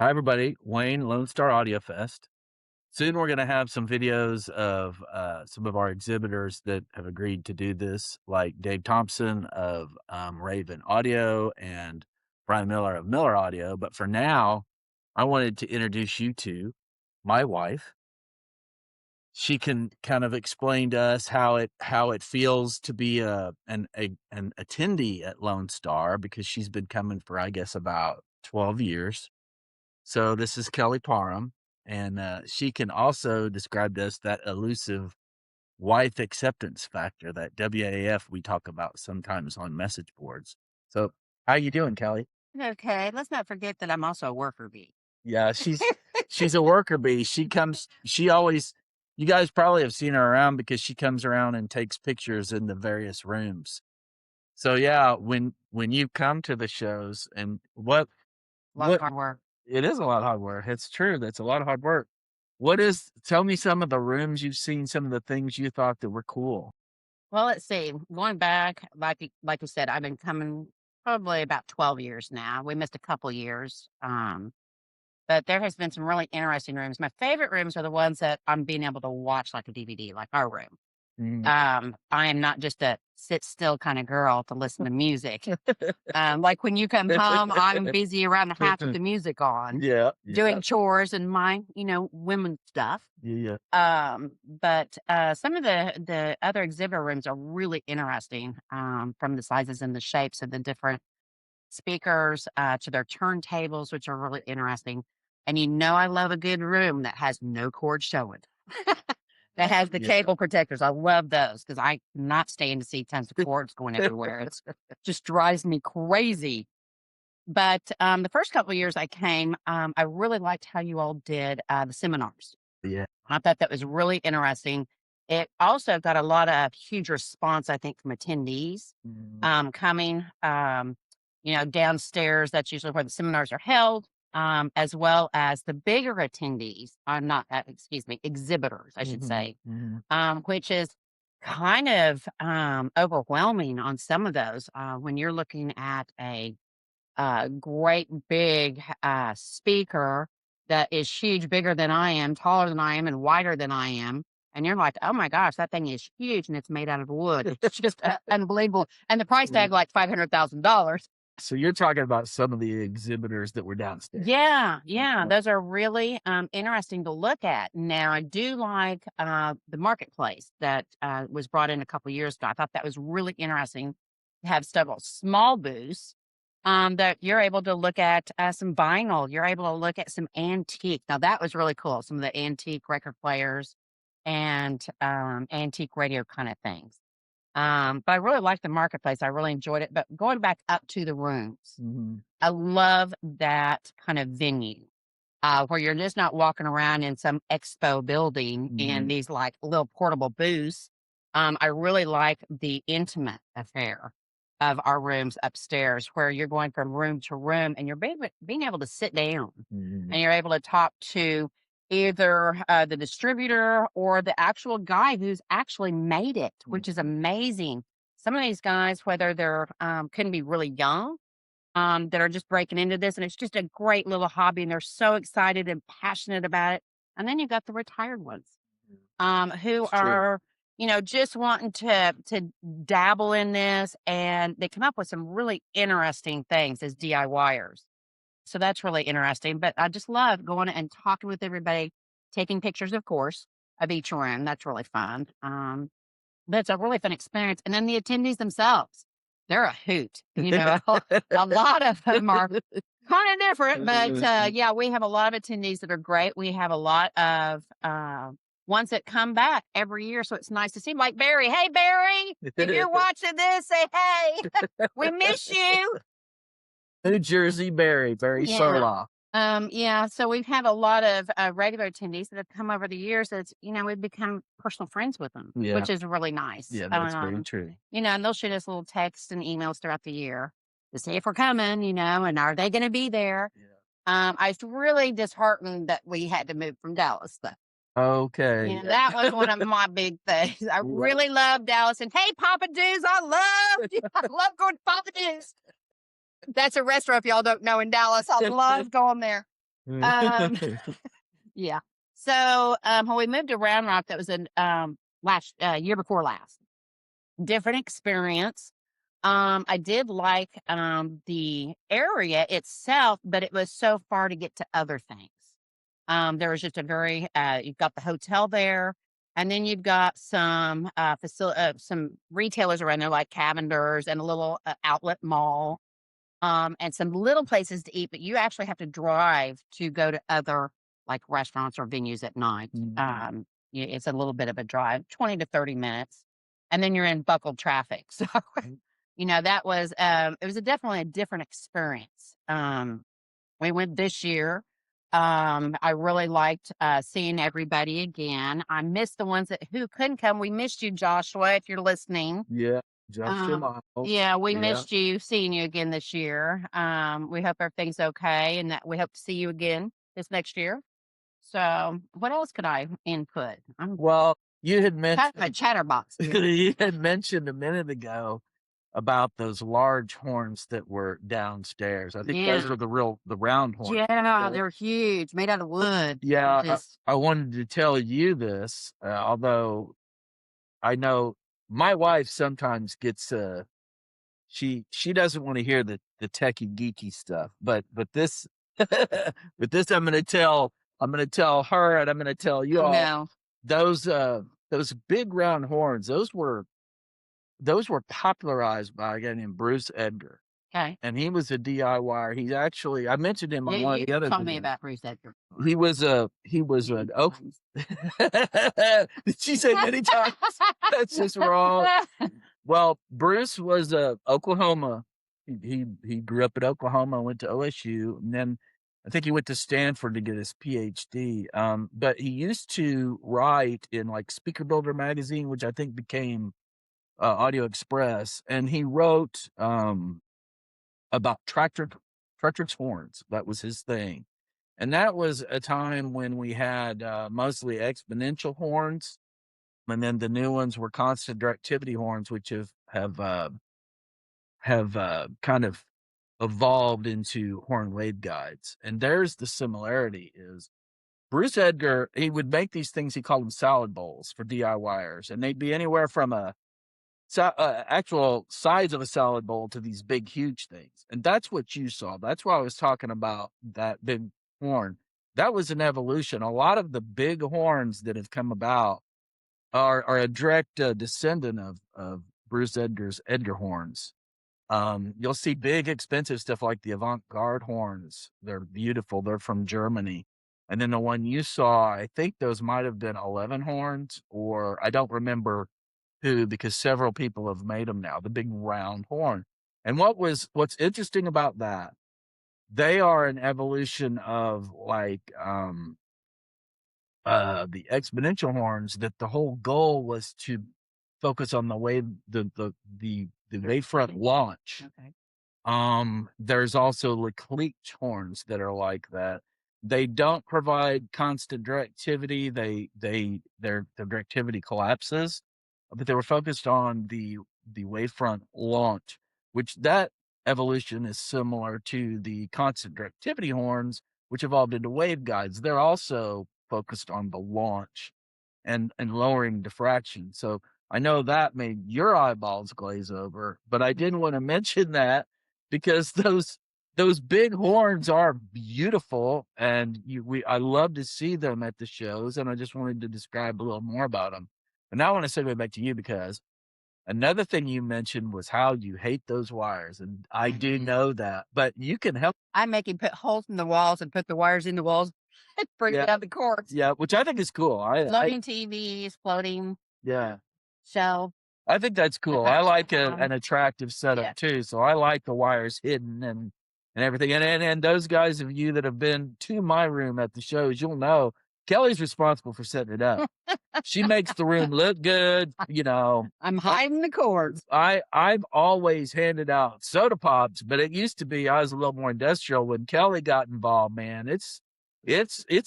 Hi, everybody. Wayne, Lone Star Audiofest. Soon we're going to have some videos of some of our exhibitors that have agreed to do this, like Dave Thompson of Raven Audio and Brian Miller of Miller Audio. But for now, I wanted to introduce you to my wife. She can kind of explain to us how it feels to be an attendee at Lone Star because she's been coming for, I guess, about 12 years. So this is Kelly Parham, and she can also describe to us that elusive wife acceptance factor, that WAF we talk about sometimes on message boards. So how you doing, Kelly? Okay, let's not forget that I'm also a worker bee. Yeah, she's a worker bee. She always, you guys probably have seen her around because she comes around and takes pictures in the various rooms. So yeah, when you come to the shows and A lot of what hard work. it is a lot of hard work. It's true. That's a lot of hard work. Tell me some of the rooms you've seen, some of the things you thought that were cool. Well, let's see. Going back, like you said, I've been coming probably about 12 years now. We missed a couple years. But there has been some really interesting rooms. My favorite rooms are the ones that I'm being able to watch like a DVD, like our room. Mm. I am not just a sit still kind of girl to listen to music. Like when you come home, I'm busy around the house with the music on, Yeah, doing yeah, chores and my, women stuff. yeah, But some of the other exhibit rooms are really interesting, from the sizes and the shapes of the different speakers to their turntables, which are really interesting. And I love a good room that has no cord showing. That has the yeah. cable protectors. I love those because I cannot stand to see tons of cords going everywhere. It's just drives me crazy. But the first couple of years I came, I really liked how you all did the seminars. Yeah. I thought that was really interesting. It also got a lot of huge response, I think, from attendees Mm, coming, downstairs. That's usually where the seminars are held, as well as the bigger attendees. I'm not, excuse me, exhibitors, I should mhm, say, mhm. which is kind of overwhelming on some of those when you're looking at a great big speaker that is huge, bigger than I am, taller than I am, and wider than I am. And you're like, oh my gosh, that thing is huge and it's made out of wood. It's just unbelievable. And the price tag, like $500,000. So you're talking about some of the exhibitors that were downstairs. Yeah, yeah, Uh, those are really interesting to look at. Now, I do like the marketplace that was brought in a couple years ago. I thought that was really interesting to have several small booths that you're able to look at some vinyl. You're able to look at some antique. Now, that was really cool. Some of the antique record players and antique radio kind of things. But I really liked the marketplace. I really enjoyed it. But going back up to the rooms, mhm, I love that kind of venue where you're just not walking around in some expo building in mhm. these like little portable booths. I really like the intimate affair of our rooms upstairs where you're going from room to room and you're being able to sit down Mhm. and you're able to talk to either the distributor or the actual guy who's actually made it, which is amazing. Some of these guys, whether they're can be really young, that are just breaking into this, and it's just a great little hobby, and they're so excited and passionate about it. And then you got the retired ones, who It's true. are, just wanting to dabble in this, and they come up with some really interesting things as DIYers. So that's really interesting. But I just love going and talking with everybody, taking pictures, of course, of each room. That's really fun. That's a really fun experience. And then the attendees themselves, they're a hoot. A lot of them are kind of different, but yeah, we have a lot of attendees that are great. We have a lot of ones that come back every year. So it's nice to see 'em, like Barry. Hey, Barry, if you're watching this, say hey. We miss you. New Jersey Barry Yeah. Soloff. Yeah, so we've had a lot of regular attendees that have come over the years that's, we've become personal friends with them, Yeah, which is really nice. yeah, that's very true. And they'll shoot us little texts and emails throughout the year to see if we're coming, and are they going to be there? Yeah. I was really disheartened that we had to move from Dallas, though. Okay. Yeah. That was one of my big things. I Right. really love Dallas. And hey, Papa Do's, I love going to Papa Do's. That's a restaurant if y'all don't know in Dallas. I love going there. Um, yeah. So, when we moved to Round Rock, that was in, last, year before last. Different experience. I did like, the area itself, but it was so far to get to other things. There was just a very, you've got the hotel there, and then you've got some retailers around there like Cavender's and a little, outlet mall, and some little places to eat, but you actually have to drive to go to other, like, restaurants or venues at night. It's a little bit of a drive, 20 to 30 minutes, and then you're in buckled traffic. So, that was, it was definitely a different experience. We went this year. I really liked, seeing everybody again. I missed the ones who couldn't come. We missed you, Joshua, if you're listening. Yeah, Joshua Um, Miles. yeah, we Yeah. missed you, seeing you again this year. We hope everything's okay and that we hope to see you again this next year. So, what else could I input? I'm Well, you had kind of a mentioned chatterbox here. you had mentioned a minute ago about those large horns that were downstairs. I think those Yeah. are the round horns. Yeah, they're huge, made out of wood. Yeah, Just I wanted to tell you this, although I know my wife sometimes gets she doesn't want to hear the techie geeky stuff, but this but this I'm gonna tell her and I'm gonna tell you oh all no. those those big round horns, those were popularized by a guy named Bruce Edgar. Okay. And he was a DIYer. He's actually I mentioned him Yeah, on one of you the other told me videos. about Bruce Edgar. He was Many an Oak. times. Did she say many times? That's just wrong. Well, Bruce was Oklahoma. He grew up in Oklahoma, went to OSU, and then I think he went to Stanford to get his PhD. But he used to write in like Speaker Builder magazine, which I think became AudioXpress, and he wrote about Tractor's horns. That was his thing. And that was a time when we had mostly exponential horns, and then the new ones were constant directivity horns, which have kind of evolved into horn waveguides. And there's the similarity is Bruce Edgar, he would make these things, he called them salad bowls for DIYers, and they'd be anywhere from a actual size of a salad bowl to these big, huge things. And that's what you saw. That's why I was talking about that big horn. That was an evolution. A lot of the big horns that have come about are a direct descendant of Bruce Edgar's Edgar horns. You'll see big, expensive stuff like the avant-garde horns. They're beautiful. They're from Germany. And then the one you saw, I think those might have been 11 horns, or I don't remember who, because several people have made them now, the big round horn. And what's interesting about that, they are an evolution of like the exponential horns, that the whole goal was to focus on the wave the wavefront launch. Okay. There's also Leclerc horns that are like that. They don't provide constant directivity. Their directivity collapses, but they were focused on the wavefront launch, which that evolution is similar to the constant directivity horns, which evolved into waveguides. They're also focused on the launch and lowering diffraction. So I know that made your eyeballs glaze over, but I didn't want to mention that because those big horns are beautiful, and I love to see them at the shows, and I just wanted to describe a little more about them. And now I want to segue back to you because another thing you mentioned was how you hate those wires, and I do know that, but you can help. I make him put holes in the walls and put the wires in the walls and bring Yeah, down the cords. yeah, which I think is cool. Floating TVs, floating Yeah. shelf. I think that's cool. I like an attractive Yeah. setup too. So I like the wires hidden and everything. And those guys of you that have been to my room at the shows, you'll know Kelly's responsible for setting it up. She makes the room look good. I'm hiding the cords. I've always handed out soda pops, but it used to be I was a little more industrial when Kelly got involved, man. It's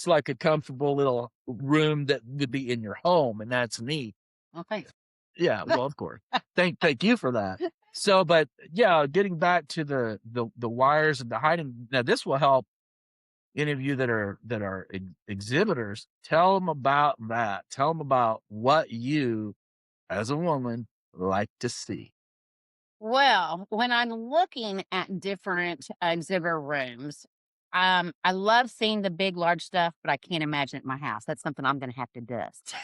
like a comfortable little room that would be in your home, and that's neat. Oh, thanks. Yeah, well, of course. Thank you for that. So, but yeah, getting back to the wires and the hiding. Now, this will help any of you that are exhibitors, tell them about that. Tell them about what you, as a woman, like to see. Well, when I'm looking at different exhibitor rooms, I love seeing the big, large stuff, but I can't imagine it in my house. That's something I'm going to have to dust.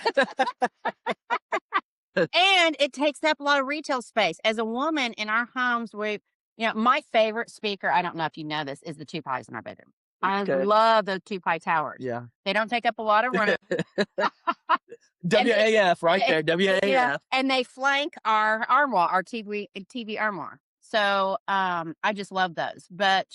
And it takes up a lot of retail space. As a woman in our homes, my favorite speaker, I don't know if you know this, is the two pies in our bedroom. I Okay. love those two pie towers. Yeah. They don't take up a lot of room. WAF right there. WAF. Yeah, and they flank our armoire, our TV armoire. So I just love those. But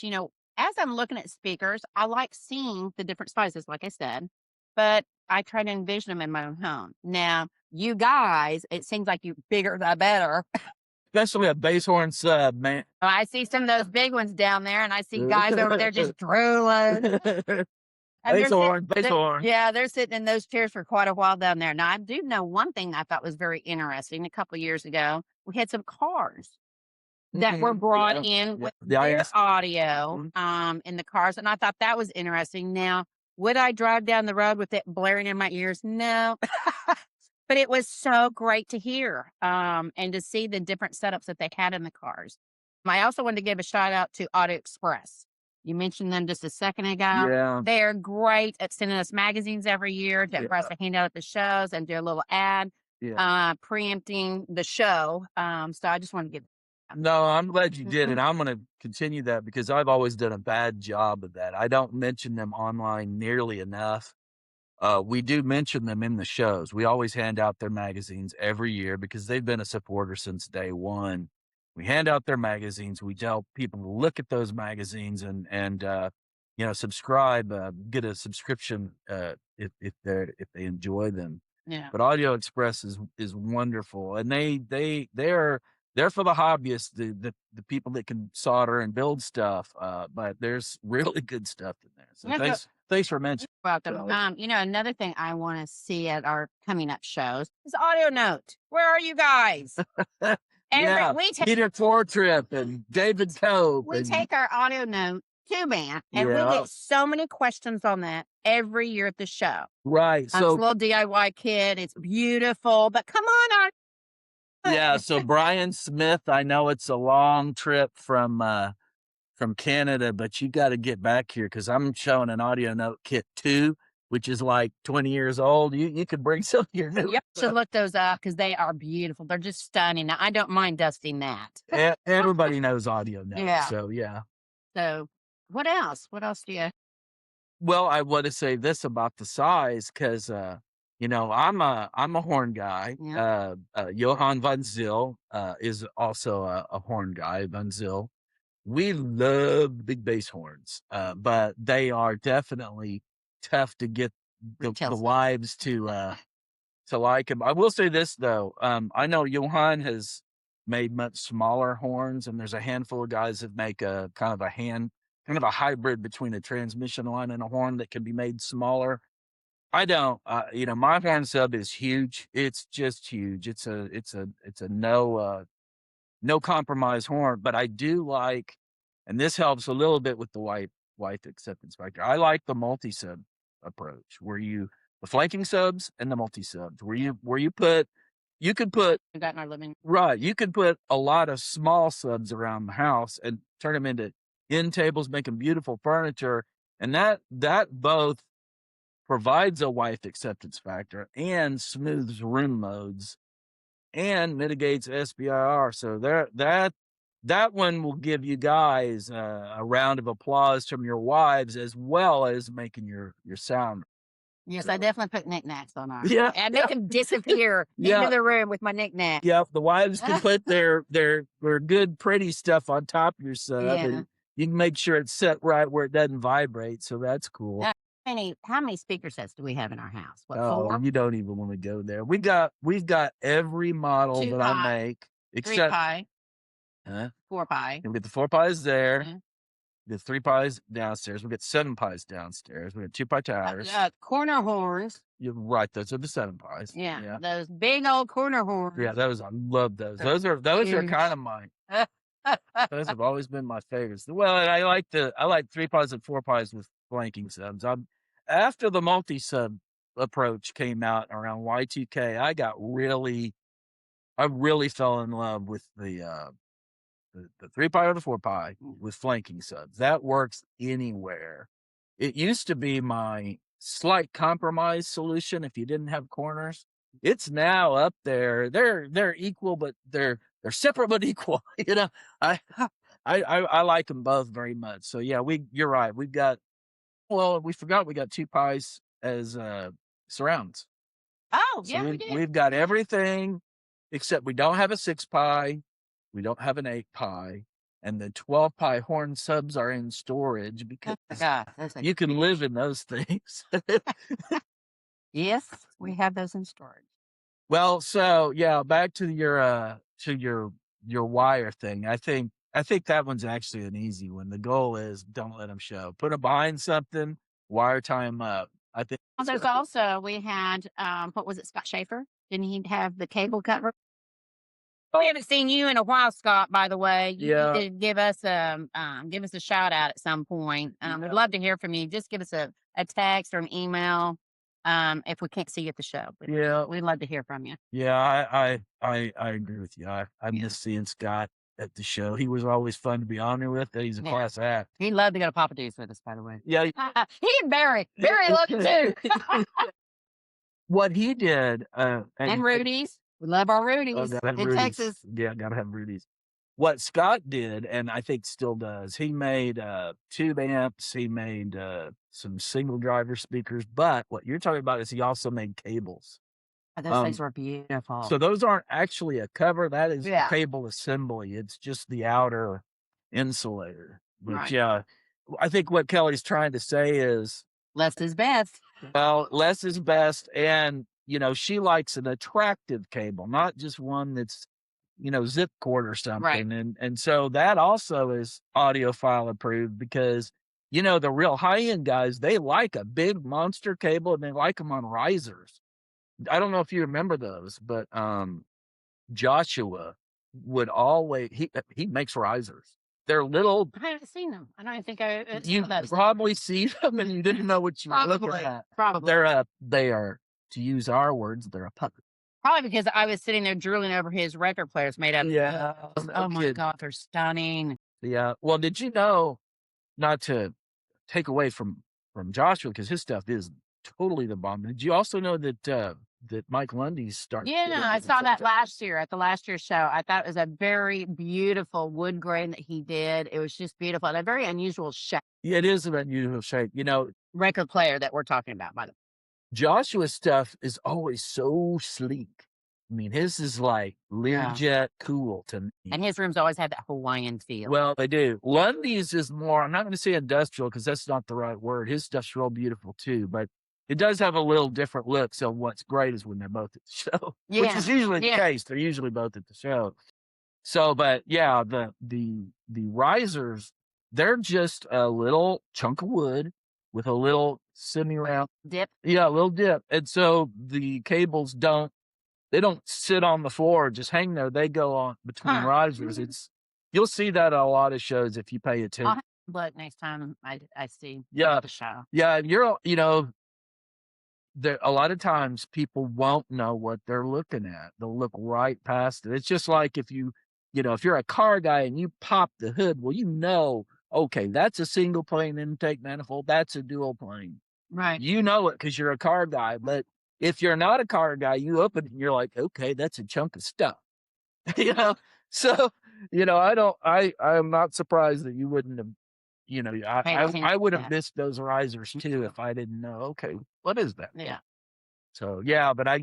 as I'm looking at speakers, I like seeing the different sizes, like I said, but I try to envision them in my own home. Now, you guys, it seems like you bigger the better. Especially a bass horn sub, man. I see some of those big ones down there, and I see guys over there just drooling. Bass horn, bass horn. Yeah, they're sitting in those chairs for quite a while down there. Now, I do know one thing I thought was very interesting. A couple of years ago, we had some cars that were brought in with their audio in the cars, and I thought that was interesting. Now, would I drive down the road with it blaring in my ears? No. But it was so great to hear and to see the different setups that they had in the cars. I also wanted to give a shout out to AudioXpress. You mentioned them just a second ago. Yeah. They're great at sending us magazines every year for us to hand out at the shows and do a little ad preempting the show. So I just want to give. No, I'm glad you did. And I'm going to continue that because I've always done a bad job of that. I don't mention them online nearly enough. We do mention them in the shows. We always hand out their magazines every year because they've been a supporter since day one. We hand out their magazines. We tell people to look at those magazines and subscribe, get a subscription if they enjoy them. Yeah. But AudioXpress is wonderful, and they're for the hobbyists, the people that can solder and build stuff. But there's really good stuff in there. So thanks for mentioning. Welcome. Another thing I want to see at our coming up shows is Audio Note. Where are you guys? Peter Fortrip and David Cope. We take our Audio Note to band, and we get so many questions on that every year at the show. Right. So it's a little DIY kit. It's beautiful, but come on. Yeah. So Brian Smith, I know it's a long trip from Canada, but you got to get back here because I'm showing an Audio Note kit 2, which is like 20 years old. You could bring some of your new. Yep, should look those up because they are beautiful. They're just stunning. Now, I don't mind dusting that. Everybody knows Audio Note. Yeah. So yeah. So what else? What else do you? Well, I want to say this about the size because I'm a horn guy. Yeah. Johann von Zyl is also a horn guy. Von Zyl. We love big bass horns, but they are definitely tough to get the wives to like them. I will say this though, I know Johann has made much smaller horns, and there's a handful of guys that make a kind of a hybrid between a transmission line and a horn that can be made smaller. I don't, my horn sub is huge. It's just huge. It's a no compromise horn, but I do like, and this helps a little bit with the wife acceptance factor. I like the multi-sub approach the flanking subs and the multi-subs where you could put that in our living. Right. You could put a lot of small subs around the house and turn them into end tables, making beautiful furniture. And that both provides a wife acceptance factor and smooths room modes and mitigates SBIR. So that one will give you guys a round of applause from your wives as well as making your sound. Yes, I definitely put knickknacks on ours. Yeah, and make them disappear into the room with my knickknacks. Yeah, the wives can put their good, pretty stuff on top of your sub, and you can make sure it's set right where it doesn't vibrate. So that's cool. How many speaker sets do we have in our house? What, 4? You don't even want to go there. We've got every model that I make except 3 pie. 4 pie. And we get the 4 pies there. The 3 pies downstairs. We get 7 pies downstairs. We got 2 pie towers. Corner horns. You're right. Those are the 7 pies. Yeah. Those big old corner horns. Yeah, I love those. Those are kind of mine. Those have always been my favorites. Well, and I like 3 pies and 4 pies with flanking subs. After the multi-sub approach came out around Y2K, I really fell in love with the 3-pie or the 4-pie with flanking subs. That works anywhere. It used to be my slight compromise solution if you didn't have corners. It's now up there. They're equal, but they're separate but equal. You know, I I like them both very much. So yeah, you're right. We forgot we got 2 pies as surrounds. Oh, So yeah, we did. we've got everything except we don't have a 6-pie, we don't have an 8-pie, and the 12-pie horn subs are in storage because God, that's you can live in those things. yes, we have those in storage. Well, so yeah, back to your wire thing. I think that one's actually an easy one. The goal is don't let them show. Put them behind something, wire tie 'em up. I think Well, there's also we had, what was it, Scott Schaefer? Didn't he have the cable cover? We haven't seen you in a while, Scott, by the way. You Yeah. need to give us a shout out at some point. We'd love to hear from you. Just give us a text or an email, if we can't see you at the show. Yeah. We'd love to hear from you. Yeah, I agree with you. I miss seeing Scott at the show. He was always fun to be on there with. He's a Yeah. class act. He'd love to go to Papa D's with us, by the way. Yeah. He and Barry. Barry loved it too. What he did, And Rudy's. We love our Rudy's gotta have in Rudy's. Texas. Yeah, gotta have Rudy's. What Scott did, and I think still does, he made tube amps, he made some single driver speakers, but what you're talking about is he also made cables. Those things were beautiful. So those aren't actually a cover, that is Yeah. cable assembly. It's just the outer insulator. But Right. yeah, I think what Kelly's trying to say is, Less is best. well, less is best. And, you know, she likes an attractive cable, not just one that's, you know, zip cord or something. And so that also is audiophile approved because, you know, the real high end guys, they like a big monster cable and they like them on risers. I don't know if you remember those, but Joshua would always he makes risers. They're little. I haven't seen them. I don't think I You saw those. probably see them and you didn't know what you were looking Probably. at. Probably. They are, to use our words, they're a puppet. Probably because I was sitting there drooling over his record players made out of Yeah. oh my God, they're stunning. Yeah. Well, did you know, not to take away from Joshua, because his stuff is totally the bomb. Did you also know that that Mike Lundy's starting? Yeah, I saw that last year at the last year's show. I thought it was a very beautiful wood grain that he did. It was just beautiful and a very unusual shape. Yeah, it is an unusual shape. You know, Record player that we're talking about, by the way. Joshua's stuff is always so sleek. I mean, his is like Learjet cool to me. And his rooms always have that Hawaiian feel. Well, they do. Lundy's is more, I'm not going to say industrial because that's not the right word. His stuff's real beautiful too, but it does have a little different look. So what's great is when they're both at the show, which is usually the case. They're usually both at the show. So, but yeah, the risers, they're just a little chunk of wood with a little semi-round dip. Yeah, a little dip. And so the cables don't sit on the floor, just hang there. They go on between risers. You'll see that at a lot of shows if you pay attention. I'll have to look next time I see Yeah. the show. Yeah, there a lot of times people won't know what they're looking at. They'll look right past it. It's just like if if you're a car guy and you pop the hood, well, okay, that's a single plane intake manifold, that's a dual plane. Right. You know it because you're a car guy, but if you're not a car guy, you open it and you're like, okay, that's a chunk of stuff. So, I'm not surprised that you wouldn't have, I would have missed those risers too if I didn't know, okay, what is that? Yeah. So, yeah, but I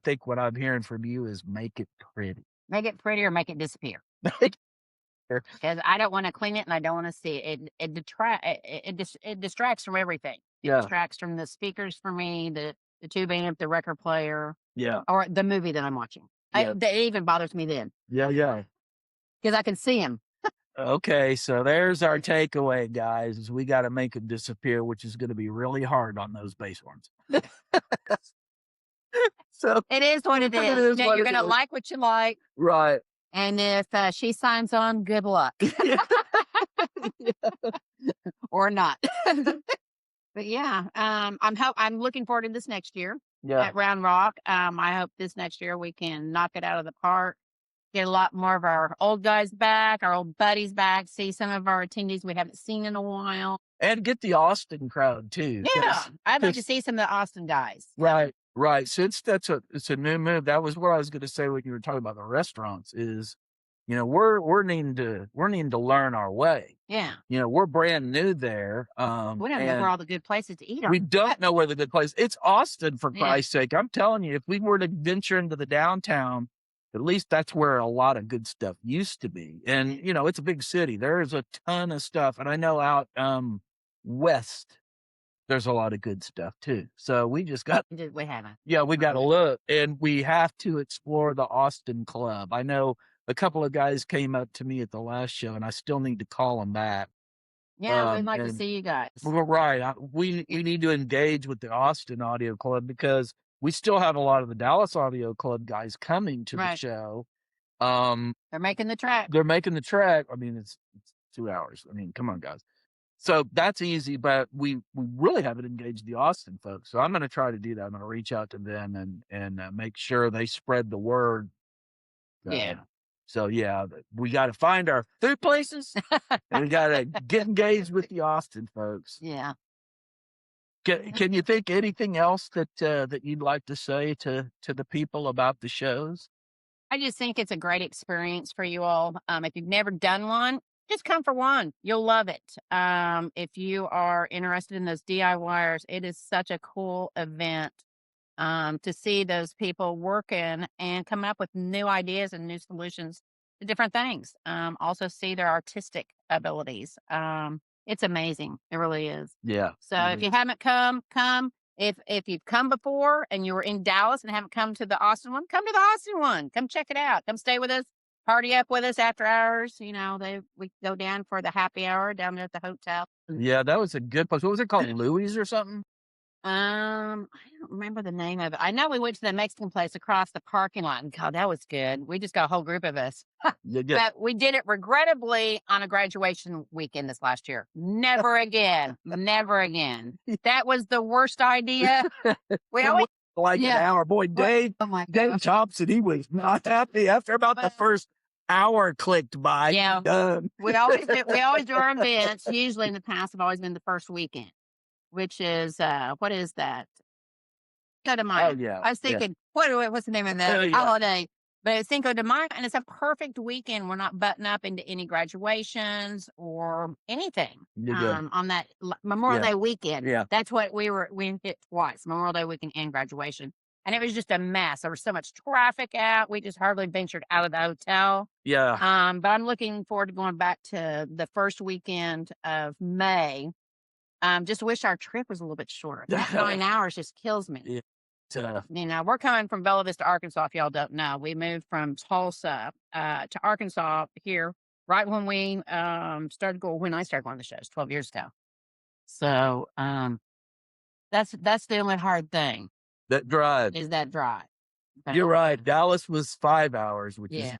think what I'm hearing from you is make it pretty. Make it pretty or make it disappear. Because I don't want to clean it and I don't want to see it. It distracts from everything. It distracts from the speakers for me, the tube amp, the record player, or the movie that I'm watching. It even bothers me then. Yeah. Because I can see him. Okay, so there's our takeaway, guys. Is we got to make them disappear, which is going to be really hard on those bass horns. So it is what it is. You're going to like what you like. Right. And if she signs on, good luck. Or not. But yeah, I'm looking forward to this next year Yeah. at Round Rock. I hope this next year we can knock it out of the park, get a lot more of our old guys back, our old buddies back, see some of our attendees we haven't seen in a while. And get the Austin crowd too. Yeah, I'd like to 'Cause see some of the Austin guys. right, right. Since it's a new move, that was what I was gonna say when you were talking about the restaurants is, we're needing to learn our way. Yeah, We're brand new there, we don't know where and all the good places to eat are. we don't know where the good place. It's Austin, for Yeah, Christ's sake. I'm telling you, if we were to venture into the downtown, at least that's where a lot of good stuff used to be. And, it's a big city. There's a ton of stuff. And I know out west, there's a lot of good stuff too. So we just got, we haven't. yeah, we got to look, and we have to explore the Austin Club. I know a couple of guys came up to me at the last show, and I still need to call them back. Yeah, we'd like to And see you guys. we're right. We need to engage with the Austin Audio Club because we still have a lot of the Dallas Audio Club guys coming to the Right. show. They're making the track. They're making the trek. I mean, it's 2 hours. I mean, come on, guys. So that's easy, but we really haven't engaged the Austin folks. So I'm going to try to do that. I'm going to reach out to them and make sure they spread the word. Yeah. So yeah, we got to find our food places, and we got to get engaged with the Austin folks. Yeah. Can you think anything else that you'd like to say to the people about the shows? I just think it's a great experience for you all. If you've never done one, just come for one. You'll love it. If you are interested in those DIYers, it is such a cool event to see those people working and come up with new ideas and new solutions to different things. Also see their artistic abilities. It's amazing. It really is. Yeah. So if you haven't come. If you've come before and you were in Dallas and haven't come to the Austin one, come to the Austin one. Come check it out. Come stay with us. Party up with us after hours. We go down for the happy hour down there at the hotel. Yeah, that was a good place. What was it called? Louis or something? I don't remember the name of it. I know we went to the Mexican place across the parking lot, and God, that was good. We just got a whole group of us. Yeah. But we did it regrettably on a graduation weekend this last year. Never again. Never again. That was the worst idea. We always Like an hour. Boy, Dave Thompson, he was not happy after about the first hour clicked by. Yeah. Done. we always do our events. Usually in the past have always been the first weekend, which is what is that? Cinco de Mayo. Oh, yeah. I was thinking, what's the name of that holiday? But it's Cinco de Mayo, and it's a perfect weekend. We're not butting up into any graduations or anything on that Memorial Day weekend. Yeah. That's what we hit twice, Memorial Day weekend and graduation. And it was just a mess. There was so much traffic out. We just hardly ventured out of the hotel. Yeah. But I'm looking forward to going back to the first weekend of May. Just wish our trip was a little bit shorter. That 9 hours just kills me. Yeah. We're coming from Bella Vista, Arkansas. If y'all don't know, we moved from Tulsa to Arkansas here right when we started going. When I started going to the shows 12 years ago. So that's the only hard thing. That drive is that drive. But, You're right. Dallas was 5 hours, which is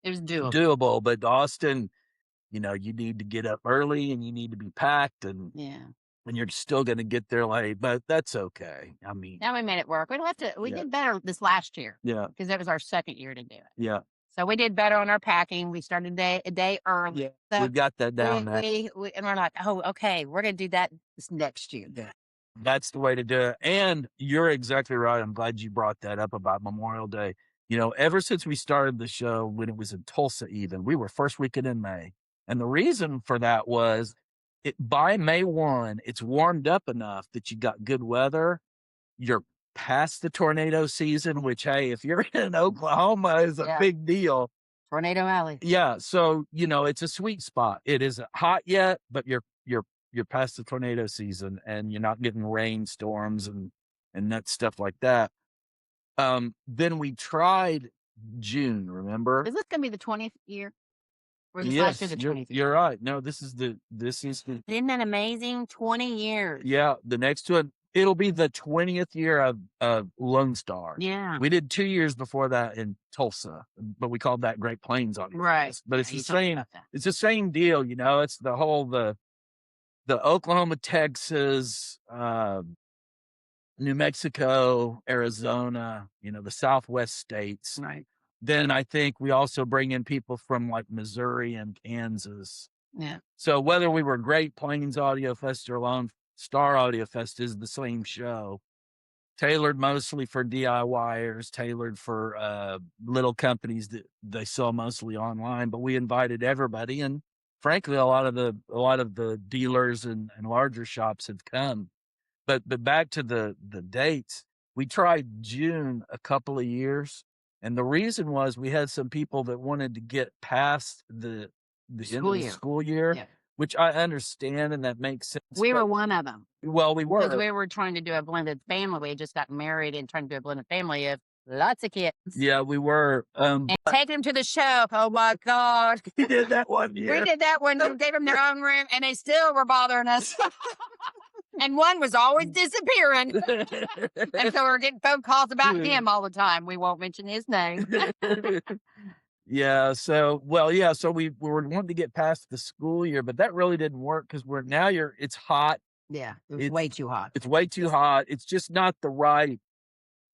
it was doable. doable, but Austin, you need to get up early and you need to be packed, and you're still going to get there late, but that's okay. I mean, now we made it work. We don't have to. We did better this last year. Yeah. Because that was our second year to do it. Yeah. So we did better on our packing. We started a day early. Yeah. So We've got that down. and we're like, oh, okay, we're going to do that this next year. Yeah. That's the way to do it. And you're exactly right. I'm glad you brought that up about Memorial Day. Ever since we started the show, when it was in Tulsa, even, we were first weekend in May. And the reason for that was by May 1, it's warmed up enough that you got good weather. You're past the tornado season, which, hey, if you're in Oklahoma, is a big deal. Tornado Alley. Yeah. So, it's a sweet spot. It isn't hot yet, but you're past the tornado season and you're not getting rainstorms and that stuff like that. Then we tried June, remember? Is this going to be the 20th year? Yes, you're right. No, this is the. Isn't that amazing? 20 years. Yeah, the next one, it'll be the 20th year of Lone Star. Yeah. We did 2 years before that in Tulsa, but we called that Great Plains Audiofest. Right. But it's the same. It's the same deal, It's the whole the Oklahoma, Texas, New Mexico, Arizona, the Southwest states. Right. Then I think we also bring in people from like Missouri and Kansas. Yeah. So whether we were Great Plains Audio Fest or Lone Star Audio Fest is the same show, tailored mostly for DIYers, tailored for little companies that they sell mostly online. But we invited everybody, and frankly, a lot of the dealers and larger shops have come. But back to the dates, we tried June a couple of years, and the reason was we had some people that wanted to get past the end of the school year, Yeah. which I understand, and that makes sense. We were one of them. Well, we Because were. we were trying to do a blended family. We had just got married and trying to do a blended family of lots of kids. Yeah, we were. And take them to the show. Oh my God. We did that one year. We did that one. We gave them their own room and they still were bothering us. And one was always disappearing. And so we're getting phone calls about him all the time. We won't mention his name. Yeah. So we were wanting to get past the school year, but that really didn't work because it's hot. Yeah. It was way too hot. It's way too hot. It's just not the right,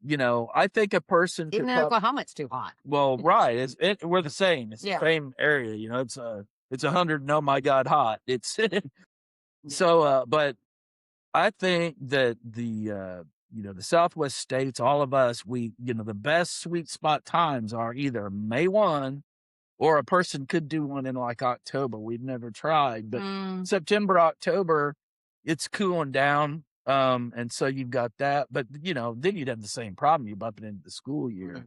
I think a person Even in Oklahoma, it's too hot. Well, right. We're the same. It's the same area, it's 100 and oh my God hot. It's so, but I think that the Southwest states, all of us, the best sweet spot times are either May 1 or a person could do one in like October. We've never tried, but September, October, it's cooling down. And so you've got that, but then you'd have the same problem. You bump it into the school year. Yeah.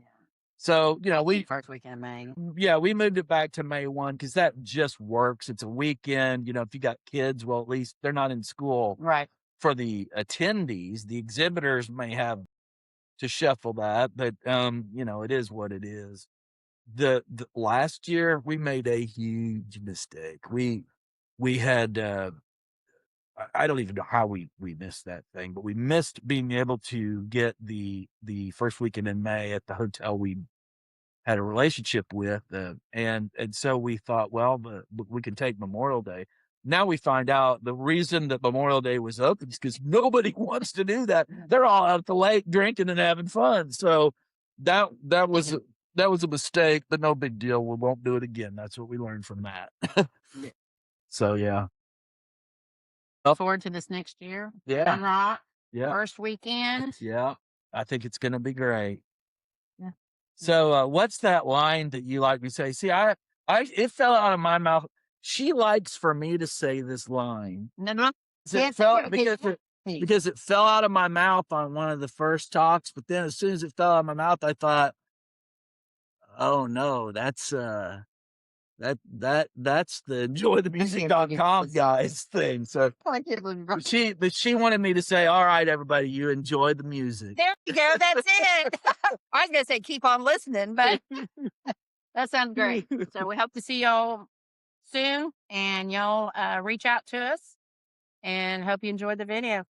So, first weekend of May. Yeah, we moved it back to May 1 because that just works. It's a weekend. If you got kids, well, at least they're not in school. Right. For the attendees, the exhibitors may have to shuffle that, but it is what it is. The last year we made a huge mistake. We had I don't even know how we missed that thing, but we missed being able to get the first weekend in May at the hotel we had a relationship with, and so we thought, well, but we can take Memorial Day. Now we find out the reason that Memorial Day was open is because nobody wants to do that. They're all out at the lake drinking and having fun. So that was a mistake, but no big deal. We won't do it again. That's what we learned from that. So yeah. Look forward to this next year. Yeah. Rock. Yeah. First weekend. Yeah. I think it's gonna be great. Yeah. So what's that line that you like to say? See, it fell out of my mouth. She likes for me to say this line. No. Because it fell out of my mouth on one of the first talks, but then as soon as it fell out of my mouth, I thought, oh no, that's the enjoythemusic.com guys thing. So she wanted me to say, all right, everybody, you enjoy the music. There you go. That's it. I was going to say, keep on listening, but that sounds great. So we hope to see y'all soon and y'all reach out to us and hope you enjoyed the video.